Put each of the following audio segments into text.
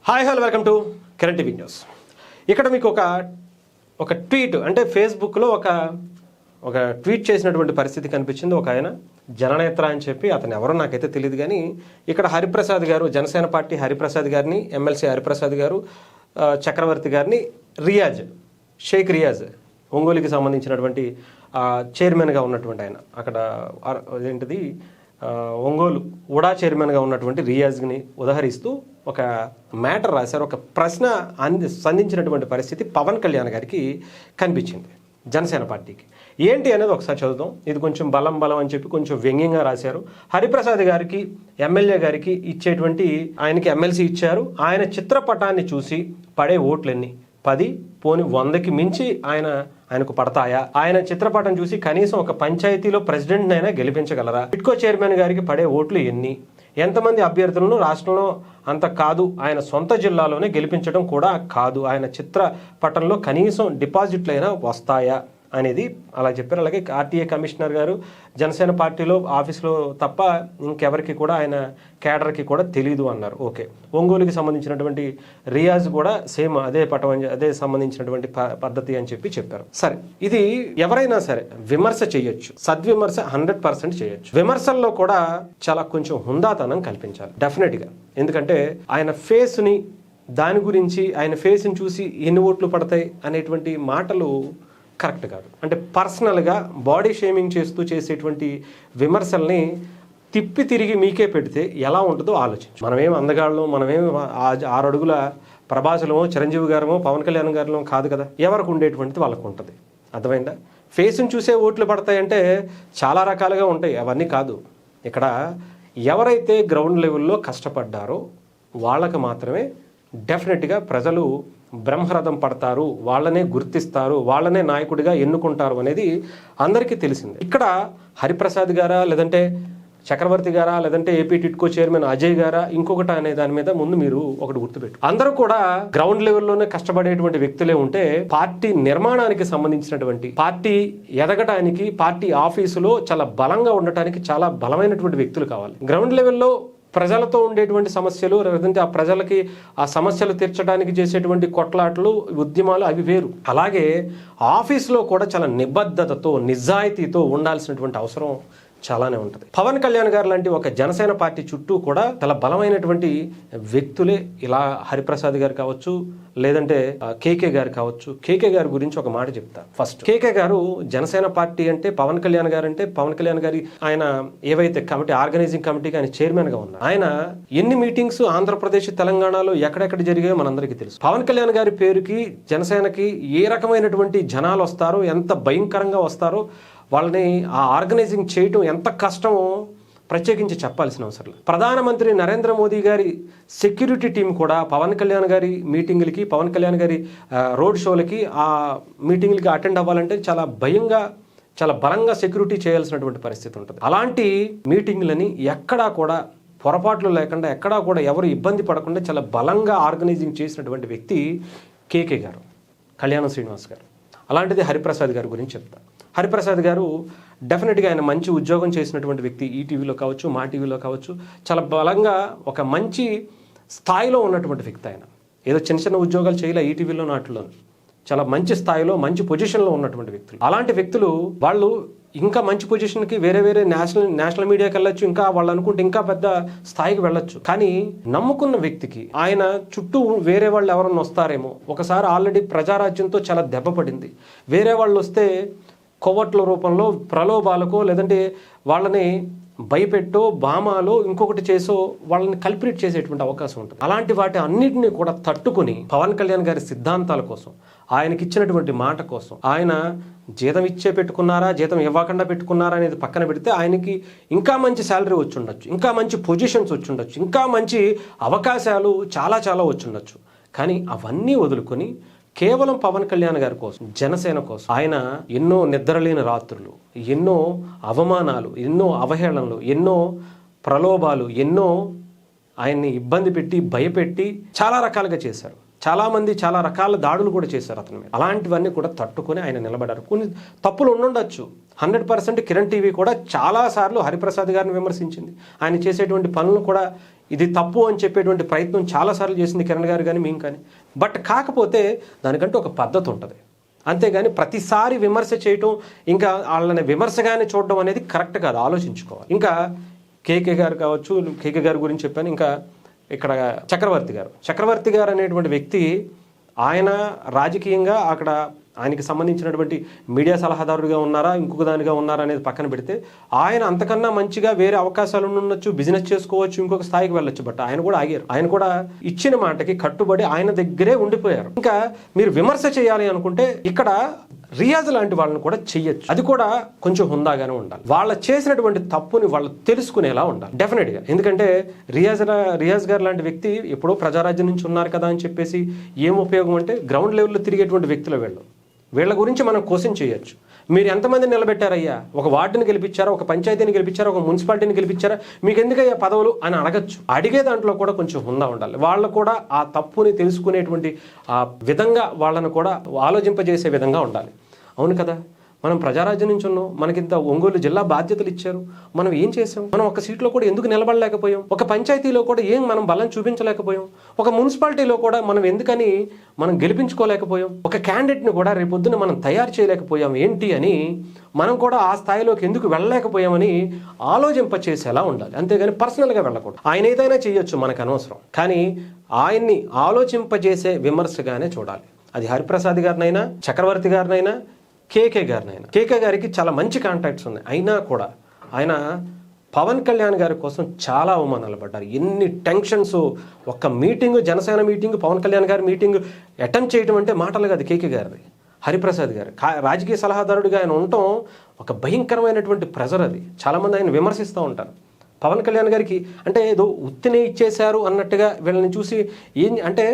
Hi hello welcome to Kiran TV news. ఇక్కడ మీకు ఒక ట్వీట్ అంటే ఫేస్బుక్లో ఒక ట్వీట్ చేసినటువంటి పరిస్థితి కనిపించింది. ఒక ఆయన జననేత్ర అని చెప్పి అతను ఎవరో నాకైతే తెలియదు, కానీ ఇక్కడ హరిప్రసాద్ గారు, జనసేన పార్టీ హరిప్రసాద్ గారిని, ఎమ్మెల్సీ హరిప్రసాద్ గారు, చక్రవర్తి గారిని షేక్ రియాజ్ ఒంగోలుకి సంబంధించినటువంటి చైర్మన్గా ఉన్నటువంటి ఆయన, అక్కడ ఏంటిది ఒంగోలు ఉడా చైర్మన్గా ఉన్నటువంటి రియాజ్ని ఉదహరిస్తూ ఒక మ్యాటర్ రాశారు. ఒక ప్రశ్న సంధించినటువంటి పరిస్థితి పవన్ కళ్యాణ్ గారికి కనిపించింది జనసేన పార్టీకి. ఏంటి అనేది ఒకసారి చదువుదాం. ఇది కొంచెం బలం అని చెప్పి కొంచెం వ్యంగ్యంగా రాశారు. హరిప్రసాద్ గారికి, ఎమ్మెల్యే గారికి ఇచ్చేటువంటి, ఆయనకి ఎమ్మెల్సీ ఇచ్చారు, ఆయన చిత్రపటాన్ని చూసి పడే ఓట్లెన్ని 10 పోని 100కి మించి ఆయనకు పడతాయా? ఆయన చిత్రపటం చూసి కనీసం ఒక పంచాయతీలో ప్రెసిడెంట్ని అయినా గెలిపించగలరా? టిట్కో చైర్మన్ గారికి పడే ఓట్లు ఎన్ని? ఎంతమంది అభ్యర్థులను రాష్ట్రంలో? అంత కాదు, ఆయన సొంత జిల్లాలోనే గెలిపించడం కూడా కాదు, ఆయన చిత్రపటంలో కనీసం డిపాజిట్లు అయినా వస్తాయా అనేది అలా చెప్పారు. అలాగే ఆర్టీఏ కమిషనర్ గారు జనసేన పార్టీలో ఆఫీస్లో తప్ప ఇంకెవరికి కూడా, ఆయన కేడర్కి కూడా తెలీదు అన్నారు. ఓకే, ఒంగోలుకి సంబంధించినటువంటి రియాజ్ కూడా సేమ్ అదే సంబంధించినటువంటి పద్ధతి అని చెప్పారు. సరే, ఇది ఎవరైనా సరే విమర్శ చేయొచ్చు, సద్విమర్శ 100% చేయొచ్చు. విమర్శల్లో కూడా చాలా కొంచెం హుందాతనం కల్పించాలి డెఫినెట్గా. ఎందుకంటే ఆయన ఫేస్ని, దాని గురించి ఆయన ఫేస్ని చూసి ఎన్ని ఓట్లు పడతాయి అనేటువంటి మాటలు కరెక్ట్ కాదు. అంటే పర్సనల్గా బాడీ షేమింగ్ చేస్తూ చేసేటువంటి విమర్శల్ని తిప్పి తిరిగి మీకే పెడితే ఎలా ఉంటుందో ఆలోచించు. మనమేం అందగాళ్ళం, మనమేం 6 అడుగుల ప్రభాసులమో, చిరంజీవి గారమో, పవన్ కళ్యాణ్ గారిలో కాదు కదా. ఎవరికి ఉండేటువంటిది వాళ్ళకు ఉంటుంది. అర్థమైందా? ఫేస్ని చూసే ఓట్లు పడతాయంటే చాలా రకాలుగా ఉంటాయి, అవన్నీ కాదు. ఇక్కడ ఎవరైతే గ్రౌండ్ లెవెల్లో కష్టపడ్డారో వాళ్ళకి మాత్రమే డెఫినెట్గా ప్రజలు బ్రహ్మరథం పడతారు, వాళ్ళనే గుర్తిస్తారు, వాళ్ళనే నాయకుడిగా ఎన్నుకుంటారు అనేది అందరికీ తెలిసిందే. ఇక్కడ హరిప్రసాద్ గారా, లేదంటే చక్రవర్తి గారా, లేదంటే ఏపీ టిట్కో చైర్మన్ అజయ్ గారా, ఇంకొకటి అనే దాని మీద ముందు మీరు ఒకటి గుర్తుపెట్టు. అందరూ కూడా గ్రౌండ్ లెవెల్లోనే కష్టపడేటువంటి వ్యక్తులే ఉంటే పార్టీ నిర్మాణానికి సంబంధించినటువంటి, పార్టీ ఎదగటానికి, పార్టీ ఆఫీసులో చాలా బలంగా ఉండటానికి చాలా బలమైనటువంటి వ్యక్తులు కావాలి. గ్రౌండ్ లెవెల్లో ప్రజలతో ఉండేటువంటి సమస్యలు, లేదంటే ఆ ప్రజలకి ఆ సమస్యలు తీర్చడానికి చేసేటువంటి కొట్లాటలు, ఉద్యమాలు అవి వేరు. అలాగే ఆఫీస్లో కూడా చాలా నిబద్ధతతో, నిజాయితీతో ఉండాల్సినటువంటి అవసరం చాలానే ఉంటుంది. పవన్ కళ్యాణ్ గారు లాంటి ఒక జనసేన పార్టీ చుట్టూ కూడా చాలా బలమైనటువంటి వ్యక్తులే. ఇలా హరిప్రసాద్ గారు కావచ్చు, లేదంటే కేకే గారు కావచ్చు. కేకే గారి గురించి ఒక మాట చెప్తా. ఫస్ట్, కేకే గారు జనసేన పార్టీ అంటే పవన్ కళ్యాణ్ గారు అంటే, పవన్ కళ్యాణ్ గారి ఆయన ఏవైతే కమిటీ, ఆర్గనైజింగ్ కమిటీకి ఆయన చైర్మన్ గా ఉన్నారు. ఆయన ఎన్ని మీటింగ్స్ ఆంధ్రప్రదేశ్, తెలంగాణలో ఎక్కడెక్కడ జరిగాయో మనందరికీ తెలుసు. పవన్ కళ్యాణ్ గారి పేరుకి జనసేనకి ఏ రకమైనటువంటి జనాలు వస్తారో, ఎంత భయంకరంగా వస్తారో, వాళ్ళని ఆ ఆర్గనైజింగ్ చేయటం ఎంత కష్టమో ప్రత్యేకించి చెప్పాల్సిన అవసరం లేదు. ప్రధానమంత్రి నరేంద్ర మోదీ గారి సెక్యూరిటీ టీం కూడా పవన్ కళ్యాణ్ గారి మీటింగులకి, పవన్ కళ్యాణ్ గారి రోడ్ షోలకి, ఆ మీటింగులకి అటెండ్ అవ్వాలంటే చాలా భయంగా, చాలా బలంగా సెక్యూరిటీ చేయాల్సినటువంటి పరిస్థితి ఉంటుంది. అలాంటి మీటింగులని ఎక్కడా కూడా పొరపాట్లు లేకుండా, ఎక్కడా కూడా ఎవరు ఇబ్బంది పడకుండా చాలా బలంగా ఆర్గనైజింగ్ చేసినటువంటి వ్యక్తి కేకే గారు, కళ్యాణం శ్రీనివాస్ గారు. అలాంటిది హరిప్రసాద్ గారి గురించి చెప్తాను. హరిప్రసాద్ గారు డెఫినెట్గా ఆయన మంచి ఉద్యోగం చేసినటువంటి వ్యక్తి. ఈటీవీలో కావచ్చు, మా టీవీలో కావచ్చు, చాలా బలంగా ఒక మంచి స్థాయిలో ఉన్నటువంటి వ్యక్తి. ఆయన ఏదో చిన్న ఉద్యోగాలు చేయలే ఈటీవీలో, నాటిలో చాలా మంచి స్థాయిలో, మంచి పొజిషన్లో ఉన్నటువంటి వ్యక్తులు. అలాంటి వ్యక్తులు వాళ్ళు ఇంకా మంచి పొజిషన్కి వేరే నేషనల్ మీడియాకి వెళ్ళొచ్చు, ఇంకా వాళ్ళు అనుకుంటే ఇంకా పెద్ద స్థాయికి వెళ్ళొచ్చు. కానీ నమ్ముకున్న వ్యక్తికి ఆయన చుట్టూ వేరే వాళ్ళు ఎవరన్నా వస్తారేమో, ఒకసారి ఆల్రెడీ ప్రజారాజ్యంతో చాలా దెబ్బ పడింది. వేరే వాళ్ళు వస్తే కొవ్వట్ల రూపంలో ప్రలోభాలకో, లేదంటే వాళ్ళని భయపెట్టో, బామాలో, ఇంకొకటి చేసో వాళ్ళని కల్పిరేట్ చేసేటువంటి అవకాశం ఉంటుంది. అలాంటి వాటి అన్నిటినీ కూడా తట్టుకుని పవన్ కళ్యాణ్ గారి సిద్ధాంతాల కోసం, ఆయనకి ఇచ్చినటువంటి మాట కోసం, ఆయన జీతం ఇచ్చే పెట్టుకున్నారా, జీతం ఇవ్వకుండా పెట్టుకున్నారా అనేది పక్కన పెడితే, ఆయనకి ఇంకా మంచి శాలరీ వచ్చి ఉండొచ్చు, ఇంకా మంచి పొజిషన్స్ వచ్చి ఉండొచ్చు, ఇంకా మంచి అవకాశాలు చాలా వచ్చి ఉండొచ్చు. కానీ అవన్నీ వదులుకొని కేవలం పవన్ కళ్యాణ్ గారి కోసం, జనసేన కోసం ఆయన ఎన్నో నిద్రలేని రాత్రులు, ఎన్నో అవమానాలు, ఎన్నో అవహేళనలు, ఎన్నో ప్రలోభాలు, ఎన్నో ఆయన్ని ఇబ్బంది పెట్టి, భయపెట్టి చాలా రకాలుగా చేశారు. చాలామంది చాలా రకాల దాడులు కూడా చేశారు అతని మీద. అలాంటివన్నీ కూడా తట్టుకొని ఆయన నిలబడ్డారు. కొన్ని తప్పులు ఉండుండొచ్చు, 100% కిరణ్ టీవీ కూడా చాలాసార్లు హరిప్రసాద్ గారిని విమర్శించింది. ఆయన చేసేటువంటి పనులను కూడా ఇది తప్పు అని చెప్పేటువంటి ప్రయత్నం చాలాసార్లు చేసింది కిరణ్ గారు కానీ మేము కానీ. బట్ కాకపోతే దానికంటూ ఒక పద్ధతి ఉంటుంది. అంతేగాని ప్రతిసారి విమర్శ చేయటం, ఇంకా వాళ్ళని విమర్శగానే చూడడం అనేది కరెక్ట్ కాదు, ఆలోచించుకోవాలి. ఇంకా కేకే గారు కావచ్చు, కేకే గారి గురించి చెప్పాను. ఇంకా ఇక్కడ చక్రవర్తి గారు అనేటువంటి వ్యక్తి, ఆయన రాజకీయంగా అక్కడ ఆయనకి సంబంధించినటువంటి మీడియా సలహాదారుడిగా ఉన్నారా, ఇంకొక దానిగా ఉన్నారా అనేది పక్కన పెడితే, ఆయన అంతకన్నా మంచిగా వేరే అవకాశాలు ఉండొచ్చు, బిజినెస్ చేసుకోవచ్చు, ఇంకొక స్థాయికి వెళ్ళొచ్చు. బట్ ఆయన కూడా ఆగారు. ఆయన కూడా ఇచ్చిన మాటకి కట్టుబడి ఆయన దగ్గరే ఉండిపోయారు. ఇంకా మీరు విమర్శ చేయాలి అనుకుంటే ఇక్కడ రియాజ్ లాంటి వాళ్ళని కూడా చెయ్యొచ్చు. అది కూడా కొంచెం హుందాగానే ఉండాలి. వాళ్ళ చేసినటువంటి తప్పుని వాళ్ళు తెలుసుకునేలా ఉండాలి డెఫినెట్గా. ఎందుకంటే రియాజ్ గారు లాంటి వ్యక్తి ఎప్పుడో ప్రజారాజ్యం నుంచి ఉన్నారు కదా అని చెప్పేసి ఏం ఉపయోగం అంటే, గ్రౌండ్ లెవెల్లో తిరిగేటువంటి వ్యక్తులు వీళ్ళ గురించి మనం క్వశ్చన్ చేయొచ్చు. మీరు ఎంతమందిని నిలబెట్టారయ్యా, ఒక వార్డుని గెలిపించారా, ఒక పంచాయతీని గెలిపించారా, ఒక మున్సిపాలిటీని గెలిపించారా, మీకు ఎందుకయ్యా పదవులు అని అడగచ్చు. అడిగే దాంట్లో కూడా కొంచెం హుందా ఉండాలి. వాళ్ళు కూడా ఆ తప్పుని తెలుసుకునేటువంటి ఆ విధంగా వాళ్ళను కూడా ఆలోచింపజేసే విధంగా ఉండాలి. అవును కదా, మనం ప్రజారాజ్యం నుంచి ఉన్నాం, మనకింత ఒంగోలు జిల్లా బాధ్యతలు ఇచ్చారు, మనం ఏం చేసాం? మనం ఒక సీట్లో కూడా ఎందుకు నిలబడలేకపోయాం? ఒక పంచాయతీలో కూడా ఏం మనం బలం చూపించలేకపోయాం? ఒక మున్సిపాలిటీలో కూడా మనం ఎందుకని మనం గెలిపించుకోలేకపోయాం? ఒక క్యాండిడేట్ని కూడా రేపొద్దున మనం తయారు చేయలేకపోయాం ఏంటి అని మనం కూడా ఆ స్థాయిలోకి ఎందుకు వెళ్ళలేకపోయామని ఆలోచింపచేసేలా ఉండాలి. అంతేగాని పర్సనల్గా వెళ్ళకూడదు. ఆయన ఏదైనా చేయొచ్చు, మనకు అనవసరం. కానీ ఆయన్ని ఆలోచింపజేసే విమర్శగానే చూడాలి. అది హరిప్రసాద్ గారినైనా, చక్రవర్తి గారినైనా, కేకే గారికి చాలా మంచి కాంటాక్ట్స్ ఉన్నాయి. అయినా కూడా ఆయన పవన్ కళ్యాణ్ గారి కోసం చాలా అవమానాలు పడ్డారు. ఎన్ని టెన్షన్స్. ఒక్క మీటింగు, జనసేన మీటింగు, పవన్ కళ్యాణ్ గారి మీటింగు అటెంప్ట్ చేయడం అంటే మాటలు కాదు. కేకే గారిది, హరిప్రసాద్ గారు రాజకీయ సలహాదారుడిగా ఆయన ఉండటం ఒక భయంకరమైనటువంటి ప్రెజర్. అది చాలామంది ఆయన విమర్శిస్తూ ఉంటారు. పవన్ కళ్యాణ్ గారికి అంటే ఏదో ఉత్తినే ఇచ్చేశారు అన్నట్టుగా వీళ్ళని చూసి ఏం అంటే,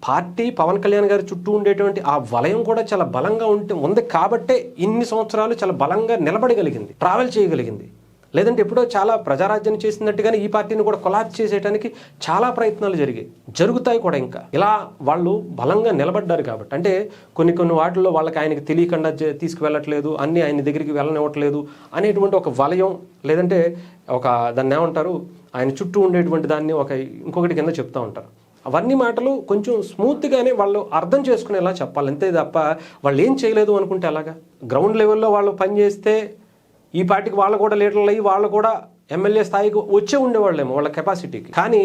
పార్టీ పవన్ కళ్యాణ్ గారి చుట్టూ ఉండేటువంటి ఆ వలయం కూడా చాలా బలంగా ఉంది కాబట్టే ఇన్ని సంవత్సరాలు చాలా బలంగా నిలబడగలిగింది, ట్రావెల్ చేయగలిగింది. లేదంటే ఎప్పుడో చాలా ప్రజారాజ్యాన్ని చేసినట్టుగానే ఈ పార్టీని కూడా కొలాప్స్ చేసేయడానికి చాలా ప్రయత్నాలు జరుగుతాయి కూడా. ఇంకా ఇలా వాళ్ళు బలంగా నిలబడ్డారు కాబట్టి, అంటే కొన్ని వాటిల్లో వాళ్ళకి ఆయనకి తెలియకుండా తీసుకువెళ్ళట్లేదు, అన్నీ ఆయన దగ్గరికి వెళ్ళనివ్వట్లేదు అనేటువంటి ఒక వలయం, లేదంటే ఒక దాన్ని ఏమంటారు, ఆయన చుట్టూ ఉండేటువంటి దాన్ని ఇంకొకటి కింద చెప్తూ ఉంటారు. అవన్నీ మాటలు కొంచెం స్మూత్గానే వాళ్ళు అర్థం చేసుకునేలా చెప్పాలి. అంతే తప్ప వాళ్ళు ఏం చేయలేదు అనుకుంటే అలాగా. గ్రౌండ్ లెవెల్లో వాళ్ళు పనిచేస్తే ఈ పార్టీకి వాళ్ళు కూడా లీడర్లు అయ్యి వాళ్ళు కూడా ఎమ్మెల్యే స్థాయికి వచ్చే ఉండేవాళ్ళేమో వాళ్ళ కెపాసిటీకి. కానీ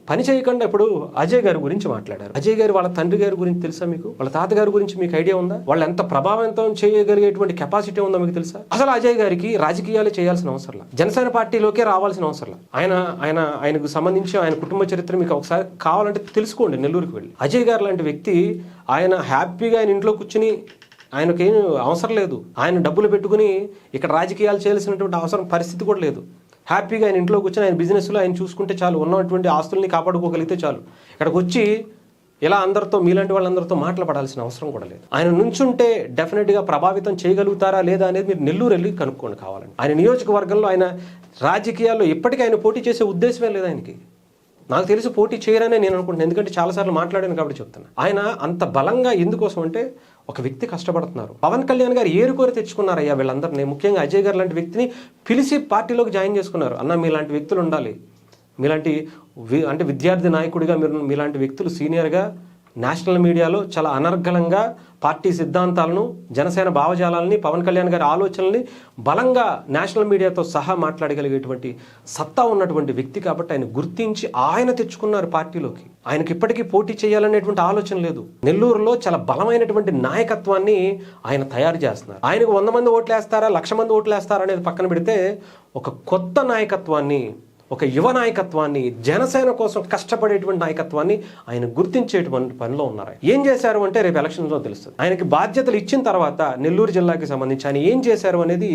పని చేయకుండా ఇప్పుడు అజయ్ గారి గురించి మాట్లాడారు. అజయ్ గారు వాళ్ళ తండ్రి గారి గురించి తెలుసా మీకు? వాళ్ళ తాతగారి గురించి మీకు ఐడియా ఉందా? వాళ్ళు ఎంత ప్రభావితం చేయగలిగేటువంటి కెపాసిటీ ఉందో మీకు తెలుసా? అసలు అజయ్ గారికి రాజకీయాలు చేయాల్సిన అవసరం, జనసేన పార్టీలోకే రావాల్సిన అవసరం. ఆయనకు సంబంధించి ఆయన కుటుంబ చరిత్ర మీకు ఒకసారి కావాలంటే తెలుసుకోండి, నెల్లూరుకి వెళ్ళి. అజయ్ గారు లాంటి వ్యక్తి ఆయన హ్యాపీగా ఆయన ఇంట్లో కూర్చుని, ఆయనకేం అవసరం లేదు, ఆయన డబ్బులు పెట్టుకుని ఇక్కడ రాజకీయాలు చేయాల్సినటువంటి అవసరం పరిస్థితి కూడా లేదు. హ్యాపీగా ఆయన ఇంట్లో కూర్చొని ఆయన బిజినెస్లో ఆయన చూసుకుంటే చాలు, ఉన్నటువంటి ఆస్తుల్ని కాపాడుకోగలిగితే చాలు. ఇక్కడికి వచ్చి ఇలా అందరితో, మీలాంటి వాళ్ళందరితో మాట్లాడాల్సిన అవసరం కూడా లేదు. ఆయన నుంచుంటే డెఫినెట్గా ప్రభావితం చేయగలుగుతారా లేదా అనేది మీరు నెల్లూరు వెళ్ళి కనుక్కోండి కావాలని. ఆయన నియోజకవర్గంలో ఆయన రాజకీయాల్లో ఇప్పటికీ ఆయన పోటీ చేసే ఉద్దేశమే లేదు ఆయనకి. నాకు తెలిసి పోటీ చేయరనే నేను అనుకుంటున్నాను, ఎందుకంటే చాలాసార్లు మాట్లాడాను కాబట్టి చెప్తాను. ఆయన అంత బలంగా ఎందుకోసం అంటే, ఒక వ్యక్తి కష్టపడుతున్నారు. పవన్ కళ్యాణ్ గారు ఏరుకోరి తెచ్చుకున్నారయ్యా వీళ్ళందరినీ, ముఖ్యంగా అజయ్ గారు లాంటి వ్యక్తిని పిలిచి పార్టీలోకి జాయిన్ చేసుకున్నారు. అన్న మీలాంటి వ్యక్తులు ఉండాలి, మీలాంటి అంటే విద్యార్థి నాయకుడిగా మీలాంటి వ్యక్తులు సీనియర్గా నేషనల్ మీడియాలో చాలా అనర్గళంగా పార్టీ సిద్ధాంతాలను, జనసేన భావజాలాలని, పవన్ కళ్యాణ్ గారి ఆలోచనల్ని బలంగా నేషనల్ మీడియాతో సహా మాట్లాడగలిగేటువంటి సత్తా ఉన్నటువంటి వ్యక్తి కాబట్టి ఆయన గుర్తించి ఆయన తెచ్చుకున్నారు పార్టీలోకి. ఆయనకి ఇప్పటికీ పోటీ చేయాలనేటువంటి ఆలోచన లేదు. నెల్లూరులో చాలా బలమైనటువంటి నాయకత్వాన్ని ఆయన తయారు చేస్తున్నారు. ఆయనకు 100 మంది ఓట్లు వేస్తారా, 1,00,000 మంది ఓట్లు వేస్తారా అనేది పక్కన పెడితే, ఒక కొత్త నాయకత్వాన్ని, ఒక యువ నాయకత్వాన్ని, జనసేన కోసం కష్టపడేటువంటి నాయకత్వాన్ని ఆయన గుర్తించేటువంటి పనిలో ఉన్నారు. ఏం చేశారు అంటే రేపు ఎలక్షన్స్లో తెలుస్తుంది. ఆయనకి బాధ్యతలు ఇచ్చిన తర్వాత నెల్లూరు జిల్లాకి సంబంధించి ఆయన ఏం చేశారు అనేది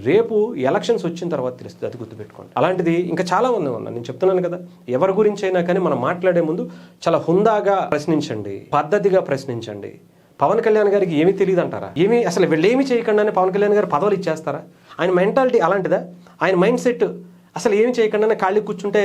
రేపు ఎలక్షన్స్ వచ్చిన తర్వాత తెలుస్తుంది. అది గుర్తుపెట్టుకోండి. అలాంటిది ఇంకా చాలా మంది ఉన్నారు. నేను చెప్తున్నాను కదా, ఎవరి గురించి అయినా కానీ మనం మాట్లాడే ముందు చాలా హుందాగా ప్రశ్నించండి, పద్ధతిగా ప్రశ్నించండి. పవన్ కళ్యాణ్ గారికి ఏమీ తెలియదు అంటారా? అసలు వీళ్ళు ఏమి చేయకుండానే పవన్ కళ్యాణ్ గారు పదవులు ఇచ్చేస్తారా? ఆయన మెంటాలిటీ అలాంటిదా? ఆయన మైండ్ సెట్ అసలు ఏమి చేయకుండా ఖాళీ కూర్చుంటే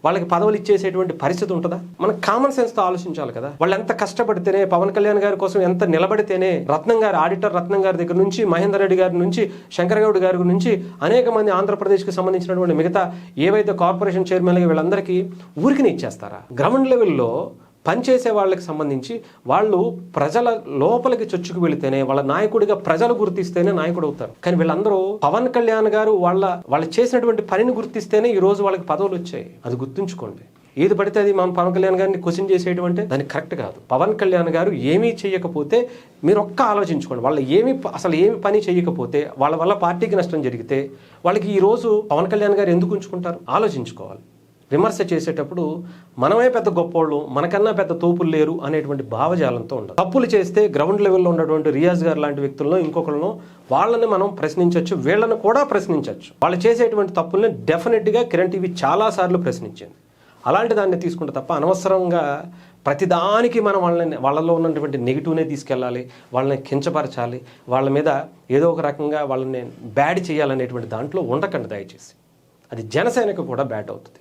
వాళ్ళకి పదవులు ఇచ్చేసేటువంటి పరిస్థితి ఉంటుందా? మనం కామన్ సెన్స్తో ఆలోచించాలి కదా. వాళ్ళు ఎంత కష్టపడితేనే, పవన్ కళ్యాణ్ గారి కోసం ఎంత నిలబడితేనే, రత్నం గారు, ఆడిటర్ రత్నం గారి దగ్గర నుంచి, మహేందర్ రెడ్డి గారి నుంచి, శంకర్ గౌడ్ గారి నుంచి అనేక మంది ఆంధ్రప్రదేశ్కి సంబంధించినటువంటి మిగతా ఏవైతే కార్పొరేషన్ చైర్మన్లు వీళ్ళందరికీ ఊరికి ఇచ్చేస్తారా? గ్రౌండ్ లెవెల్లో పనిచేసే వాళ్ళకి సంబంధించి వాళ్ళు ప్రజల లోపలికి చొచ్చుకు వెళితేనే, వాళ్ళ నాయకుడిగా ప్రజలు గుర్తిస్తేనే నాయకుడు అవుతారు. కానీ వీళ్ళందరూ పవన్ కళ్యాణ్ గారు వాళ్ళు చేసినటువంటి పనిని గుర్తిస్తేనే ఈ రోజు వాళ్ళకి పదవులు వచ్చాయి. అది గుర్తుంచుకోండి. ఏది పడితే అది మనం పవన్ కళ్యాణ్ గారిని క్వశ్చన్ చేసేయడం అంటే దానికి కరెక్ట్ కాదు. పవన్ కళ్యాణ్ గారు ఏమీ చేయకపోతే మీరు ఆలోచించుకోండి. వాళ్ళు అసలు ఏమి పని చేయకపోతే, వాళ్ళ వల్ల పార్టీకి నష్టం జరిగితే వాళ్ళకి ఈ రోజు పవన్ కళ్యాణ్ గారు ఎందుకు ఉంచుకుంటారు? ఆలోచించుకోవాలి. విమర్శ చేసేటప్పుడు మనమే పెద్ద గొప్పోళ్ళు, మనకన్నా పెద్ద తోపులు లేరు అనేటువంటి భావజాలంతో ఉండాలి. తప్పులు చేస్తే గ్రౌండ్ లెవెల్లో ఉన్నటువంటి రియాజ్ గారు లాంటి వ్యక్తులను, ఇంకొకళ్ళను, వాళ్ళని మనం ప్రశ్నించవచ్చు, వీళ్ళని కూడా ప్రశ్నించవచ్చు. వాళ్ళు చేసేటువంటి తప్పుల్ని డెఫినెట్గా కిరణ్ టీవీ చాలాసార్లు ప్రశ్నించింది. అలాంటి దాన్ని తీసుకుంటే తప్ప అనవసరంగా ప్రతిదానికి మనం వాళ్ళలో ఉన్నటువంటి నెగిటివ్నే తీసుకెళ్ళాలి, వాళ్ళని కించపరచాలి, వాళ్ళ మీద ఏదో ఒక రకంగా వాళ్ళని బ్యాడ్ చేయాలనేటువంటి దాంట్లో ఉండకండి దయచేసి. అది జనసేనకు కూడా బ్యాడ్ అవుతుంది.